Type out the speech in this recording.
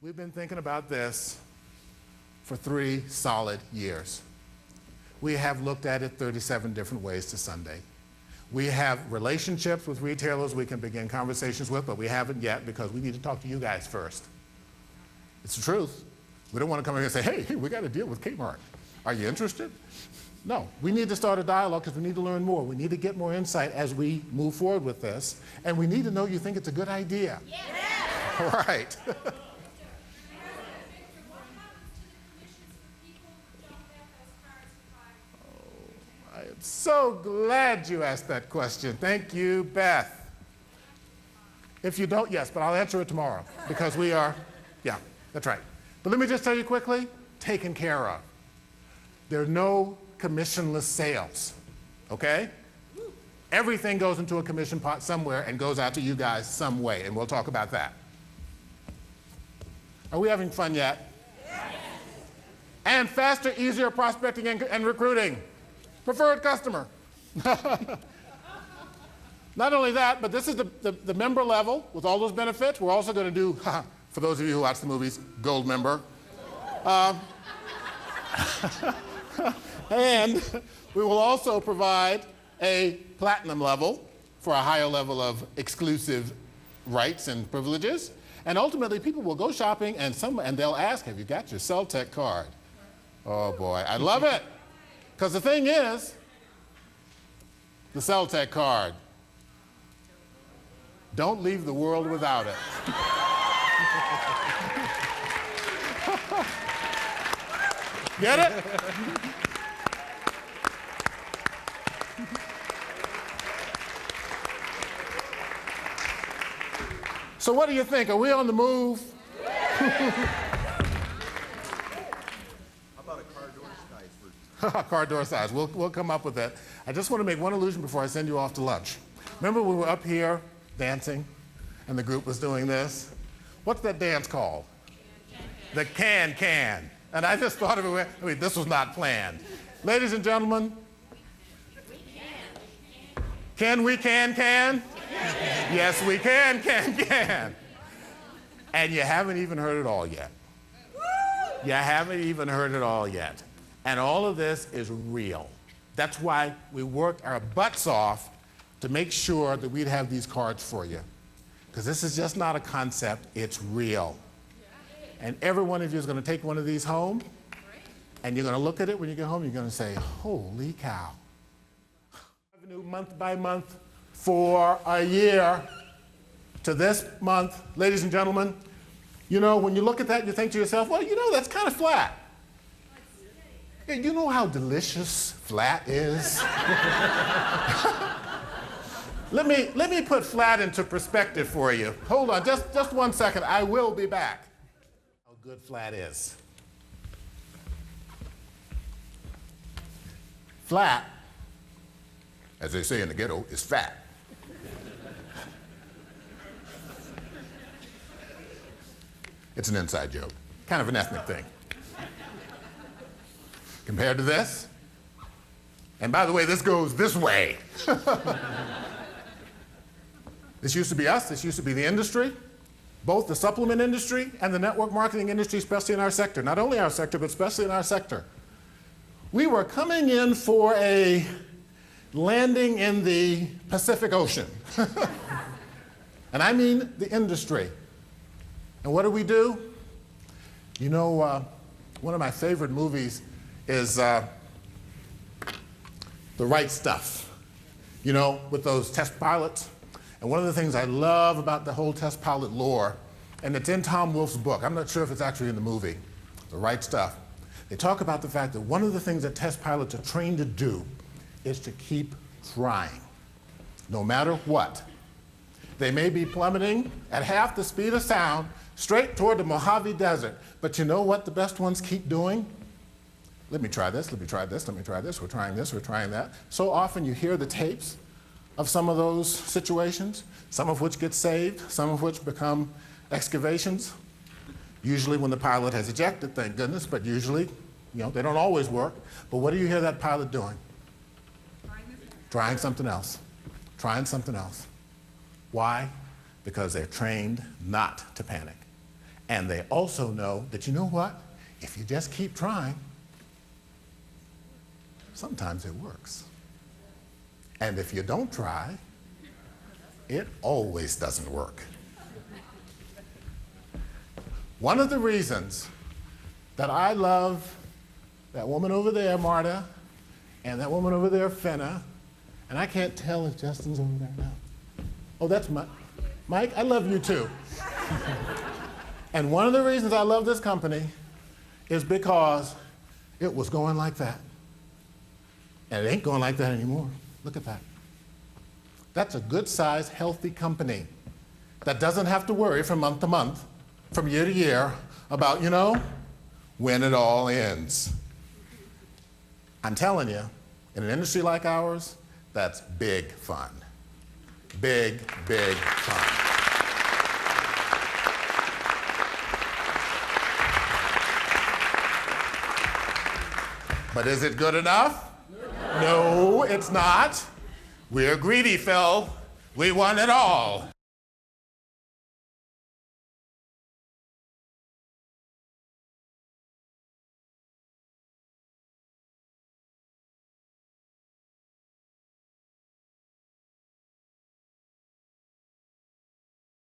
We've been thinking about this for 3 solid years. We have looked at it 37 different ways to Sunday. We have relationships with retailers we can begin conversations with, but we haven't yet because we need to talk to you guys first. It's the truth. We don't want to come in here and say, hey, we got to deal with Kmart. Are you interested? No, we need to start a dialogue because we need to learn more. We need to get more insight as we move forward with this, and we need to know you think it's a good idea. Yeah. All right. I'm so glad you asked that question. Thank you, Beth. If you don't, yes, but I'll answer it tomorrow because we are, yeah, that's right. But let me just tell you quickly, taken care of. There are no commissionless sales, okay? Everything goes into a commission pot somewhere and goes out to you guys some way, and we'll talk about that. Are we having fun yet? Yes. And faster, easier prospecting and recruiting. Preferred customer. Not only that, but this is the member level with all those benefits. We're also going to do, for those of you who watch the movies, gold member. And we will also provide a platinum level for a higher level of exclusive rights and privileges. And ultimately, people will go shopping and they'll ask, have you got your Celtech card? Oh boy, I love it. Because the thing is, the Celtech card, don't leave the world without it. Get it? So what do you think? Are we on the move? Car door size. We'll come up with that. I just want to make one illusion before I send you off to lunch. Remember we were up here dancing and the group was doing this? What's that dance called? The can. And I just thought of it, I mean, this was not planned. Ladies and gentlemen, can we can? Yes, we can. And you haven't even heard it all yet. You haven't even heard it all yet. And all of this is real. That's why we worked our butts off to make sure that we'd have these cards for you. Because this is just not a concept, it's real. And every one of you is going to take one of these home, and you're going to look at it when you get home, you're going to say, holy cow. Revenue month by month for a year to this month. Ladies and gentlemen, you know, when you look at that, you think to yourself, well, you know, that's kind of flat. You know how delicious flat is? Let me put flat into perspective for you. Hold on, just 1 second. I will be back. How good flat is. Flat, as they say in the ghetto, is fat. It's an inside joke, kind of an ethnic thing. Compared to this, and by the way, this goes this way. This used to be us, this used to be the industry, both the supplement industry and the network marketing industry, especially in our sector. Not only our sector, but especially in our sector. We were coming in for a landing in the Pacific Ocean. And I mean the industry. And what do? You know, one of my favorite movies is The Right Stuff, you know, with those test pilots. And one of the things I love about the whole test pilot lore, and it's in Tom Wolfe's book, I'm not sure if it's actually in the movie, The Right Stuff, they talk about the fact that one of the things that test pilots are trained to do is to keep trying, no matter what. They may be plummeting at half the speed of sound straight toward the Mojave Desert, but you know what the best ones keep doing? Let me try this, let me try this, let me try this, we're trying that. So often you hear the tapes of some of those situations, some of which get saved, some of which become excavations. Usually when the pilot has ejected, thank goodness, but usually, you know, they don't always work. But what do you hear that pilot doing? Trying something else. Why? Because they're trained not to panic. And they also know that, you know what? If you just keep trying, sometimes it works. And if you don't try, it always doesn't work. One of the reasons that I love that woman over there, Marta, and that woman over there, Fenna, and I can't tell if Justin's over there now. Oh, that's Mike, I love you too. And one of the reasons I love this company is because it was going like that. And it ain't going like that anymore. Look at that. That's a good-sized, healthy company that doesn't have to worry from month to month, from year to year, about, you know, when it all ends. I'm telling you, in an industry like ours, that's big fun. Big, big fun. But is it good enough? No, it's not. We're greedy, Phil. We want it all.